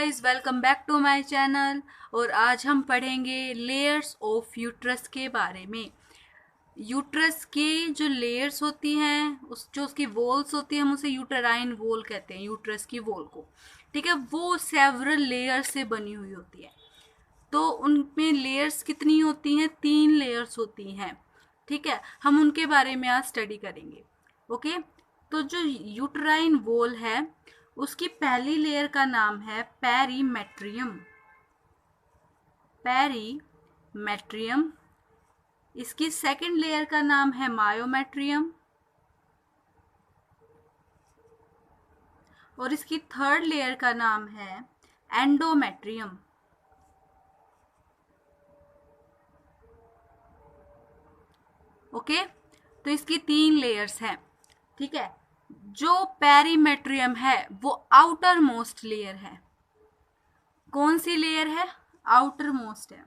Guys, welcome back to my channel. और आज हम पढ़ेंगे लेयर्स ऑफ यूट्रस के बारे में। यूट्रस के जो लेयर्स होती हैं, उसकी वॉल्स होती है, हम उसे यूटराइन वॉल कहते हैं, यूट्रस की वॉल को। ठीक है, वो सेवरल लेयर से बनी हुई होती है। तो उनमें लेयर्स कितनी होती हैं? 3 लेयर्स होती हैं। ठीक है, हम उनके बारे में आज स्टडी करेंगे। ओके, तो जो यूटराइन वॉल है उसकी पहली लेयर का नाम है पेरीमेट्रियम। पेरीमेट्रियम। इसकी सेकंड लेयर का नाम है मायोमेट्रियम। और इसकी थर्ड लेयर का नाम है एंडोमेट्रियम। ओके, तो इसकी 3 लेयर्स हैं। ठीक है, जो पेरीमेट्रियम है वो आउटर मोस्ट लेयर है। कौन सी लेयर है? आउटर मोस्ट है।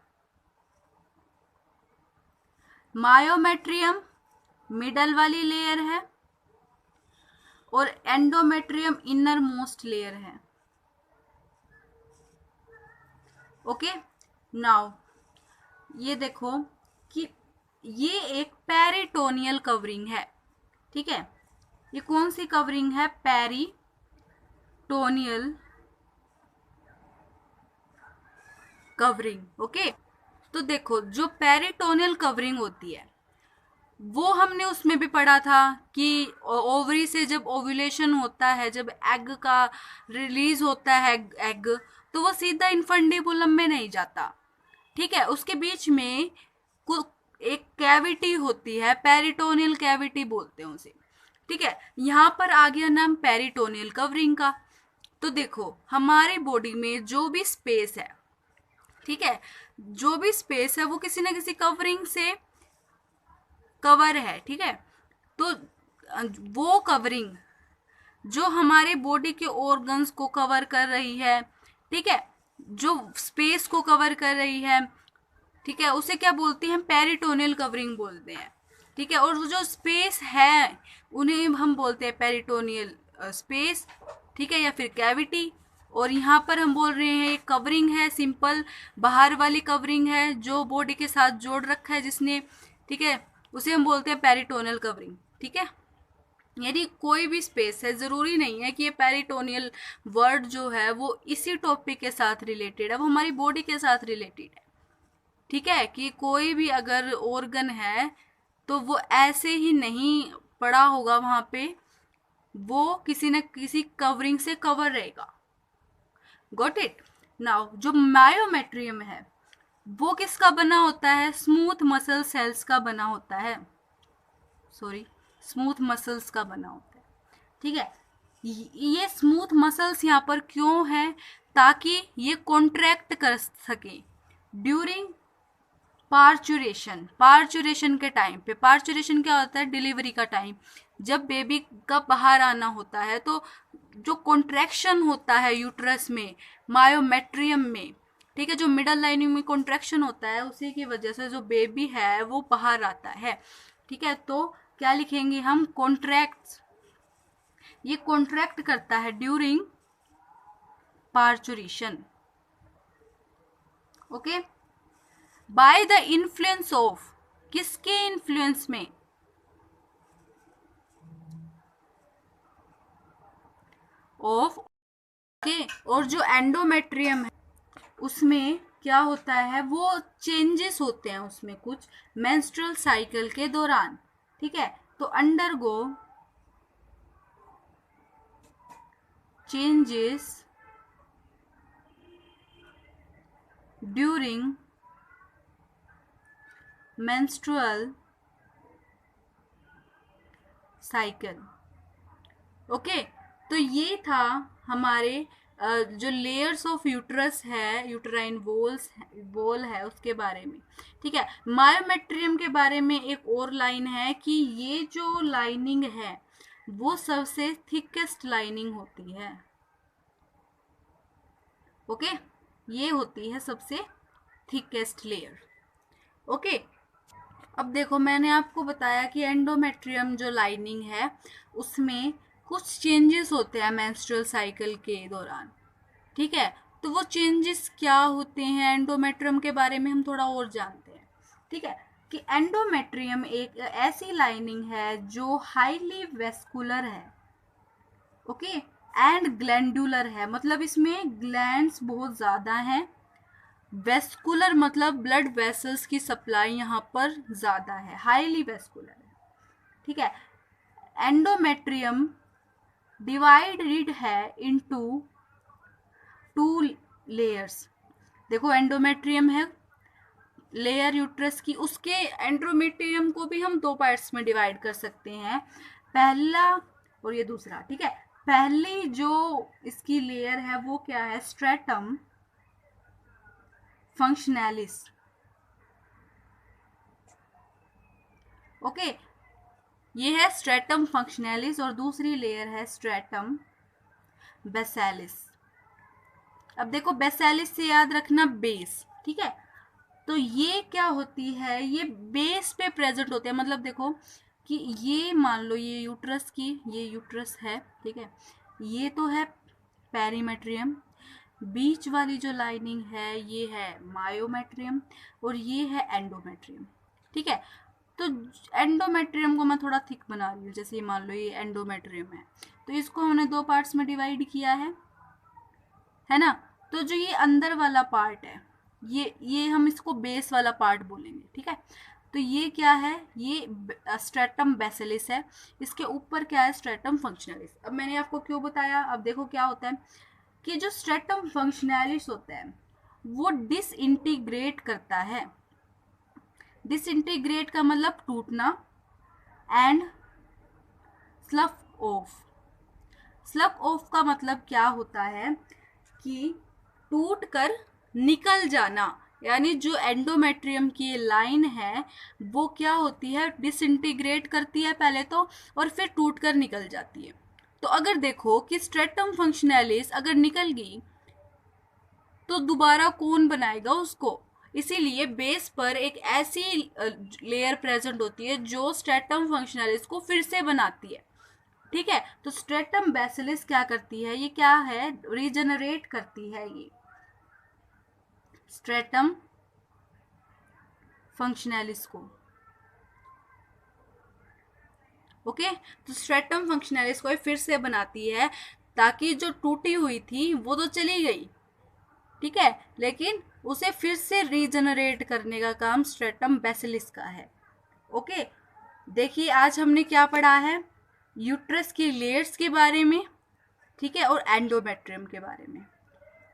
मायोमेट्रियम मिडल वाली लेयर है और एंडोमेट्रियम इनर मोस्ट लेयर है। ओके, नाउ ये देखो कि ये एक पेरिटोनियल कवरिंग है। ठीक है, ये कौन सी कवरिंग है? Peritoneal covering. ओके, तो देखो जो पेरिटोनियल कवरिंग होती है वो हमने उसमें भी पढ़ा था कि ओवरी से जब ओव्यूलेशन होता है, जब एग का रिलीज होता है एग, तो वो सीधा इन्फंडिबुलम में नहीं जाता। ठीक है, उसके बीच में एक कैविटी होती है, पेरिटोनियल कैविटी बोलते हैं उसे। ठीक है, यहाँ पर आ गया नाम पेरिटोनियल कवरिंग का। तो देखो हमारी बॉडी में जो भी स्पेस है, ठीक है, जो भी स्पेस है वो किसी ना किसी कवरिंग से कवर है। ठीक है, तो वो कवरिंग जो हमारे बॉडी के ऑर्गन्स को कवर कर रही है, ठीक है, जो स्पेस को कवर कर रही है, ठीक है, उसे क्या बोलते हैं? पेरिटोनियल कवरिंग बोलते हैं। ठीक है, और जो स्पेस है उन्हें हम बोलते हैं पेरिटोनियल स्पेस। ठीक है, या फिर कैविटी। और यहाँ पर हम बोल रहे हैं एक कवरिंग है, सिंपल बाहर वाली कवरिंग है जो बॉडी के साथ जोड़ रखा है जिसने। ठीक है, उसे हम बोलते हैं पेरिटोनियल कवरिंग। ठीक है, यानी कोई भी स्पेस है, ज़रूरी नहीं है कि ये पेरिटोनियल वर्ड जो है वो इसी टॉपिक के साथ रिलेटेड है, वो हमारी बॉडी के साथ रिलेटेड है। ठीक है, कि कोई भी अगर ऑर्गन है तो वो ऐसे ही नहीं पड़ा होगा वहां पे, वो किसी न किसी कवरिंग से कवर रहेगा। Got it? नाउ जो मायोमेट्रियम है वो किसका बना होता है? स्मूथ मसल सेल्स का बना होता है। सॉरी, स्मूथ मसल्स का बना होता है। ठीक है, ये स्मूथ मसल्स यहाँ पर क्यों है? ताकि ये कॉन्ट्रैक्ट कर सके ड्यूरिंग पार्चुरेशन के टाइम पे। पार्चुरेशन क्या होता है? डिलीवरी का टाइम, जब बेबी का बाहर आना होता है, तो जो कॉन्ट्रैक्शन होता है यूट्रस में, मायोमेट्रियम में, ठीक है, जो मिडल लाइनिंग में कॉन्ट्रैक्शन होता है, उसी की वजह से जो बेबी है वो बाहर आता है। ठीक है, तो क्या लिखेंगे हम? कॉन्ट्रैक्ट। ये कॉन्ट्रैक्ट करता है during parturition. Okay, by the influence of, किसके इन्फ्लुएंस में? ऑफ। ओके, और जो एंडोमेट्रियम है उसमें क्या होता है? वो चेंजेस होते हैं उसमें कुछ मेंस्ट्रुअल साइकिल के दौरान। ठीक है, तो undergo changes during menstrual cycle. Okay, तो ये था हमारे जो लेयर्स ऑफ यूट्रस है, यूटराइन वॉल है, उसके बारे में। ठीक है, मायोमेट्रियम के बारे में एक और लाइन है कि ये जो लाइनिंग है वो सबसे थिकेस्ट लाइनिंग होती है। ओके, ये होती है सबसे थिकेस्ट लेयर। ओके, अब देखो मैंने आपको बताया कि एंडोमेट्रियम जो लाइनिंग है उसमें कुछ चेंजेस होते हैं मेंस्ट्रुअल साइकिल के दौरान। ठीक है, तो वो चेंजेस क्या होते हैं एंडोमेट्रियम के बारे में हम थोड़ा और जानते हैं। ठीक है, कि एंडोमेट्रियम एक ऐसी लाइनिंग है जो हाईली वेस्कुलर है, ओके, एंड ग्लैंडुलर है, मतलब इसमें ग्लैंड्स बहुत ज़्यादा हैं। वेस्कुलर मतलब ब्लड वेसल्स की सप्लाई यहाँ पर ज़्यादा है, हाईली वेस्कुलर है। ठीक है, एंडोमेट्रियम डिवाइडेड है इनटू 2 लेयर्स। देखो एंडोमेट्रियम है लेयर यूट्रस की, उसके एंडोमेट्रियम को भी हम 2 पार्ट्स में डिवाइड कर सकते हैं, पहला और ये दूसरा। ठीक है, पहली जो इसकी लेयर है वो क्या है, स्ट्रेटम फंक्शनैलिस। ओके, ये है स्ट्रेटम फंक्शनैलिस और दूसरी लेयर है स्ट्रेटम बेसिलिस। अब देखो बेसिलिस से याद रखना बेस। ठीक है, तो ये क्या होती है, ये बेस पे प्रेजेंट होते हैं, मतलब देखो कि ये मान लो ये यूट्रस की, ये यूट्रस है, ठीक है, ये तो है पेरीमेट्रियम, बीच वाली जो लाइनिंग है ये है मायोमेट्रियम और ये है एंडोमेट्रियम। ठीक है, तो एंडोमेट्रियम को मैं थोड़ा थिक बना रही हूँ, जैसे मान लो ये एंडोमेट्रियम है, तो इसको हमने 2 पार्ट्स में डिवाइड किया है ना। तो जो ये अंदर वाला पार्ट है, ये हम इसको बेस वाला पार्ट बोलेंगे। ठीक है, तो ये क्या है, ये स्ट्रेटम बेसिलिस है, इसके ऊपर क्या है, स्ट्रेटम फंक्शनलिस। अब मैंने आपको क्यों बताया, अब देखो क्या होता है कि जो स्ट्रेटम फंक्शनलिस होता है वो डिसइंटीग्रेट करता है। डिसइंटीग्रेट का मतलब टूटना, एंड स्लफ ऑफ। स्लफ ऑफ का मतलब क्या होता है कि टूट कर निकल जाना, यानी जो एंडोमेट्रियम की लाइन है वो क्या होती है, डिसइंटीग्रेट करती है पहले तो, और फिर टूट कर निकल जाती है। तो अगर देखो कि स्ट्रेटम फंक्शनैलिस अगर निकल गई तो दोबारा कौन बनाएगा उसको, इसीलिए बेस पर एक ऐसी लेयर प्रेजेंट होती है जो स्ट्रेटम फंक्शनैलिस को फिर से बनाती है। ठीक है, तो स्ट्रेटम बेसिलिस क्या करती है, ये क्या है, रीजनरेट करती है ये स्ट्रेटम फंक्शनैलिस को। ओके, तो स्ट्रेटम फंक्शनैलिस को फिर से बनाती है, ताकि जो टूटी हुई थी वो तो चली गई, ठीक है, लेकिन उसे फिर से रीजनरेट करने का काम स्ट्रेटम बेसिलिस का है। ओके, देखिए आज हमने क्या पढ़ा है, यूट्रस की लेयर्स के बारे में, ठीक है, और एंडोमेट्रियम के बारे में।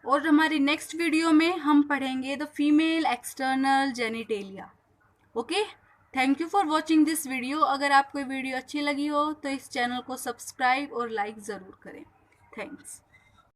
और हमारी नेक्स्ट वीडियो में हम पढ़ेंगे the female external genitalia. Okay, thank you for watching this video. अगर आपको वीडियो अच्छी लगी हो तो इस चैनल को सब्सक्राइब और लाइक ज़रूर करें। थैंक्स।